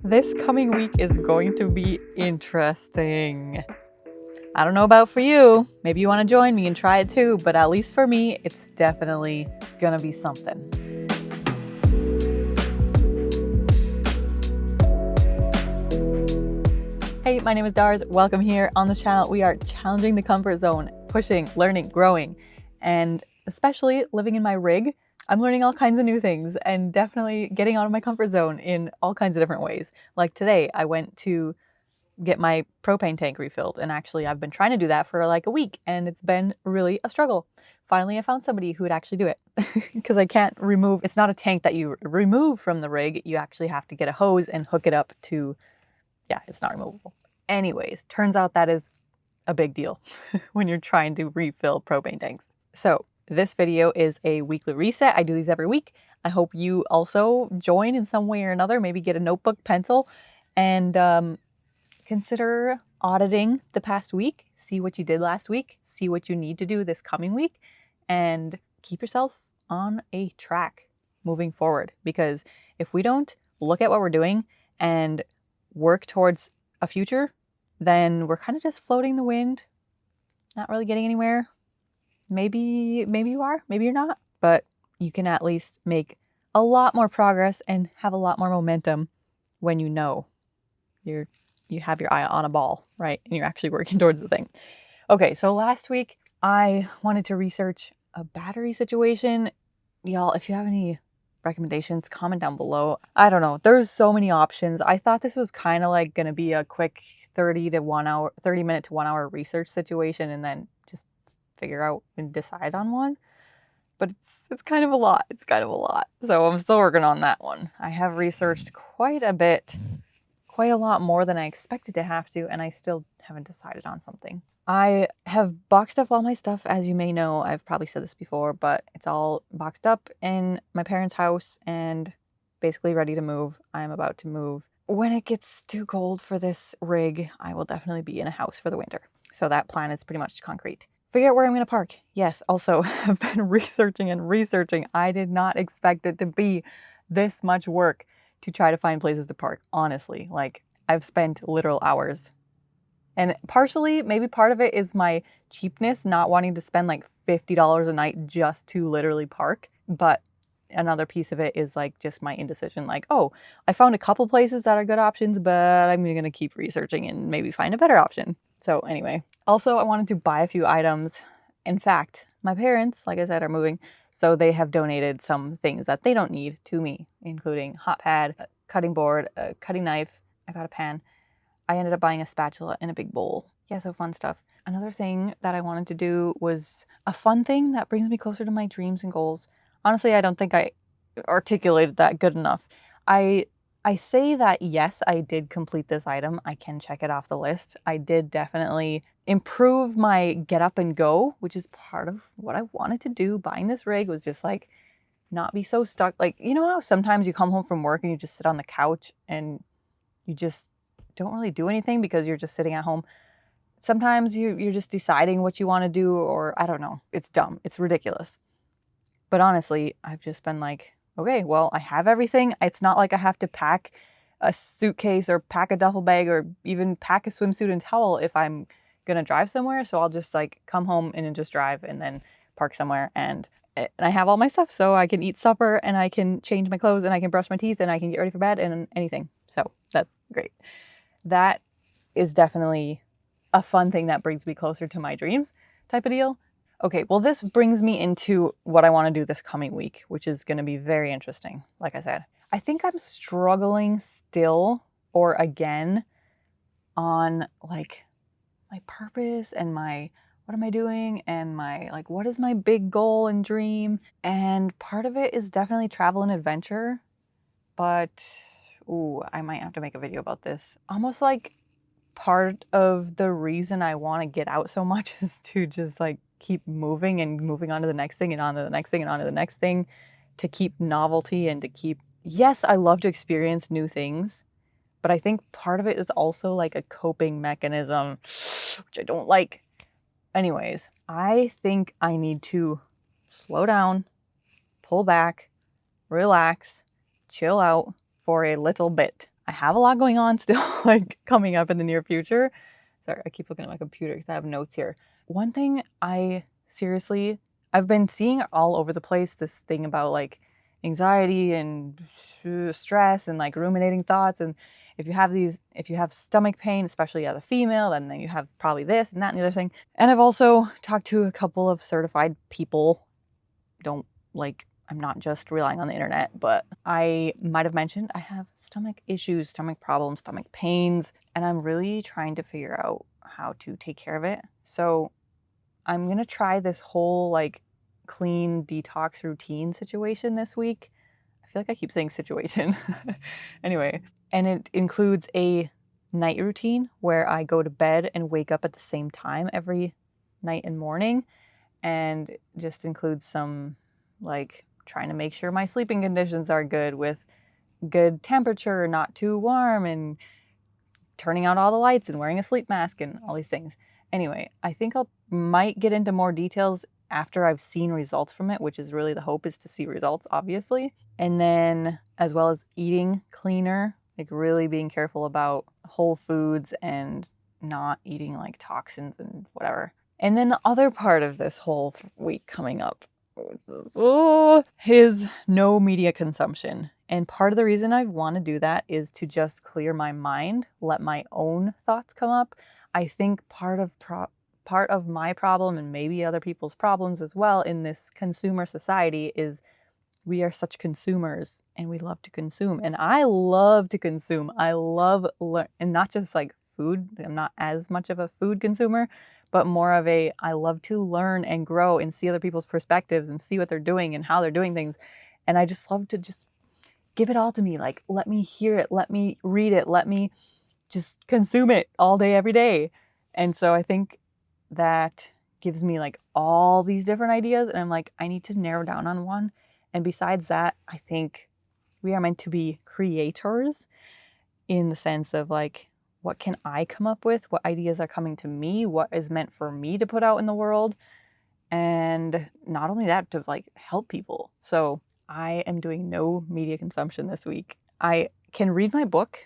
This coming week is going to be interesting. I don't know about for you. Maybe you want to join me and try it too, but at least for me, it's gonna be something. Hey, my name is Darz. Welcome here on the channel. We are challenging the comfort zone, pushing, learning, growing, and especially living in my rig. I'm learning all kinds of new things and definitely getting out of my comfort zone in all kinds of different ways. Like today, I went to get my propane tank refilled, and actually I've been trying to do that for like a week, and it's been really a struggle. Finally, I found somebody who would actually do it because I can't remove, it's not a tank that you remove from the rig. You actually have to get a hose and hook it up to, yeah, it's not removable. Anyways, turns out that is a big deal when you're trying to refill propane tanks. So this video is a weekly reset. I do these every week. I hope you also join in some way or another. Maybe get a notebook, pencil, and consider auditing the past week. See what you did last week. See what you need to do this coming week. And keep yourself on a track moving forward. Because if we don't look at what we're doing and work towards a future, then we're kind of just floating the wind, not really getting anywhere. Maybe you are, maybe you're not, but you can at least make a lot more progress and have a lot more momentum when you know you have your eye on a ball, right? And you're actually working towards the thing. Okay, so last week I wanted to research a battery situation. Y'all, if you have any recommendations, comment down below. I don't know. There's so many options. I thought this was kind of like going to be a quick 30 minute to 1 hour research situation and then just figure out and decide on one. But it's kind of a lot. It's kind of a lot. So I'm still working on that one. I have researched quite a bit, quite a lot more than I expected to have to, and I still haven't decided on something. I have boxed up all my stuff, as you may know. I've probably said this before, but it's all boxed up in my parents' house and basically ready to move. I'm about to move. When it gets too cold for this rig, I will definitely be in a house for the winter. So that plan is pretty much concrete. Figure out where I'm going to park. Yes, also, I've been researching and researching. I did not expect it to be this much work to try to find places to park, honestly. Like, I've spent literal hours. And partially, maybe part of it is my cheapness, not wanting to spend like $50 a night just to literally park. But another piece of it is like just my indecision. Like, oh, I found a couple places that are good options, but I'm going to keep researching and maybe find a better option. So anyway, also I wanted to buy a few items. In fact, my parents, like I said, are moving. So they have donated some things that they don't need to me, including hot pad, a cutting board, a cutting knife. I got a pan. I ended up buying a spatula and a big bowl. Yeah, so fun stuff. Another thing that I wanted to do was a fun thing that brings me closer to my dreams and goals. Honestly, I don't think I articulated that good enough. I say that, yes, I did complete this item. I can check it off the list. I did definitely improve my get up and go, which is part of what I wanted to do. Buying this rig was just like, not be so stuck. Like, you know how sometimes you come home from work and you just sit on the couch and you just don't really do anything because you're just sitting at home. Sometimes you're just deciding what you want to do, or I don't know. It's dumb. It's ridiculous. But honestly, I've just been like, okay, well, I have everything. It's not like I have to pack a suitcase or pack a duffel bag or even pack a swimsuit and towel if I'm going to drive somewhere. So I'll just like come home and then just drive and then park somewhere. And I have all my stuff, so I can eat supper and I can change my clothes and I can brush my teeth and I can get ready for bed and anything. So that's great. That is definitely a fun thing that brings me closer to my dreams type of deal. Okay, well, this brings me into what I want to do this coming week, which is going to be very interesting. Like I said, I think I'm struggling still or again on like my purpose and my what am I doing and my like what is my big goal and dream. And part of it is definitely travel and adventure, but ooh, I might have to make a video about this. Almost like part of the reason I want to get out so much is to just like keep moving and moving on to the next thing and on to the next thing and on to the next thing, to keep novelty and to keep, yes, I love to experience new things, but I think part of it is also like a coping mechanism, which I don't like. Anyways, I think I need to slow down, pull back, relax, chill out for a little bit. I have a lot going on still, like coming up in the near future. Sorry, I keep looking at my computer because I have notes here. One thing I've been seeing all over the place, this thing about like anxiety and stress and like ruminating thoughts. And if you have stomach pain, especially as a female, then you have probably this and that and the other thing. And I've also talked to a couple of certified people. I'm not just relying on the internet, but I might have mentioned I have stomach issues, stomach problems, stomach pains, and I'm really trying to figure out how to take care of it. So I'm going to try this whole like clean detox routine situation this week. I feel like I keep saying situation. Anyway, and it includes a night routine where I go to bed and wake up at the same time every night and morning, and just includes some like trying to make sure my sleeping conditions are good with good temperature, not too warm, and turning out all the lights and wearing a sleep mask and all these things. Anyway, I think might get into more details after I've seen results from it, which is really the hope, is to see results, obviously. And then as well as eating cleaner, like really being careful about whole foods and not eating like toxins and whatever. And then the other part of this whole week coming up is no media consumption. And part of the reason I want to do that is to just clear my mind, let my own thoughts come up. I think part of my problem, and maybe other people's problems as well, in this consumer society is we are such consumers and we love to consume. And I love to consume. I love and not just like food. I'm not as much of a food consumer, but more of I love to learn and grow and see other people's perspectives and see what they're doing and how they're doing things. And I just love to just give it all to me. Like, let me hear it. Let me read it. Let me just consume it all day, every day. And so I think that gives me like all these different ideas. And I'm like, I need to narrow down on one. And besides that, I think we are meant to be creators in the sense of like, what can I come up with? What ideas are coming to me? What is meant for me to put out in the world? And not only that, to like help people. So I am doing no media consumption this week. I can read my book.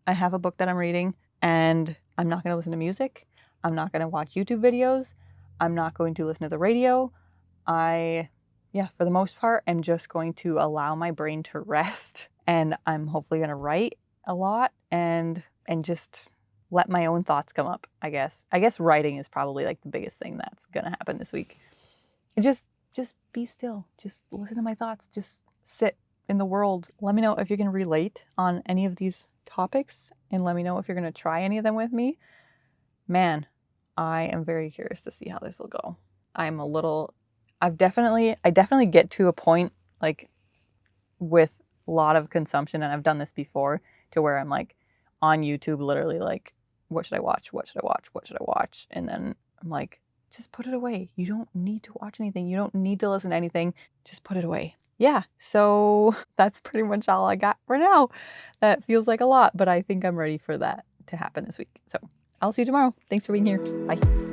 I have a book that I'm reading, and I'm not going to listen to music. I'm not going to watch YouTube videos. I'm not going to listen to the radio. For the most part, I'm just going to allow my brain to rest, and I'm hopefully going to write a lot and just let my own thoughts come up, I guess. I guess writing is probably like the biggest thing that's going to happen this week. And just be still. Just listen to my thoughts. Just sit in the world. Let me know if you can relate on any of these topics, and let me know if you're going to try any of them with me. Man, I am very curious to see how this will go. I definitely get to a point like with a lot of consumption, and I've done this before, to where I'm like on YouTube literally like, what should I watch? What should I watch? What should I watch? And then I'm like, just put it away. You don't need to watch anything. You don't need to listen to anything. Just put it away. Yeah, so that's pretty much all I got for now. That feels like a lot, but I think I'm ready for that to happen this week. So I'll see you tomorrow. Thanks for being here. Bye.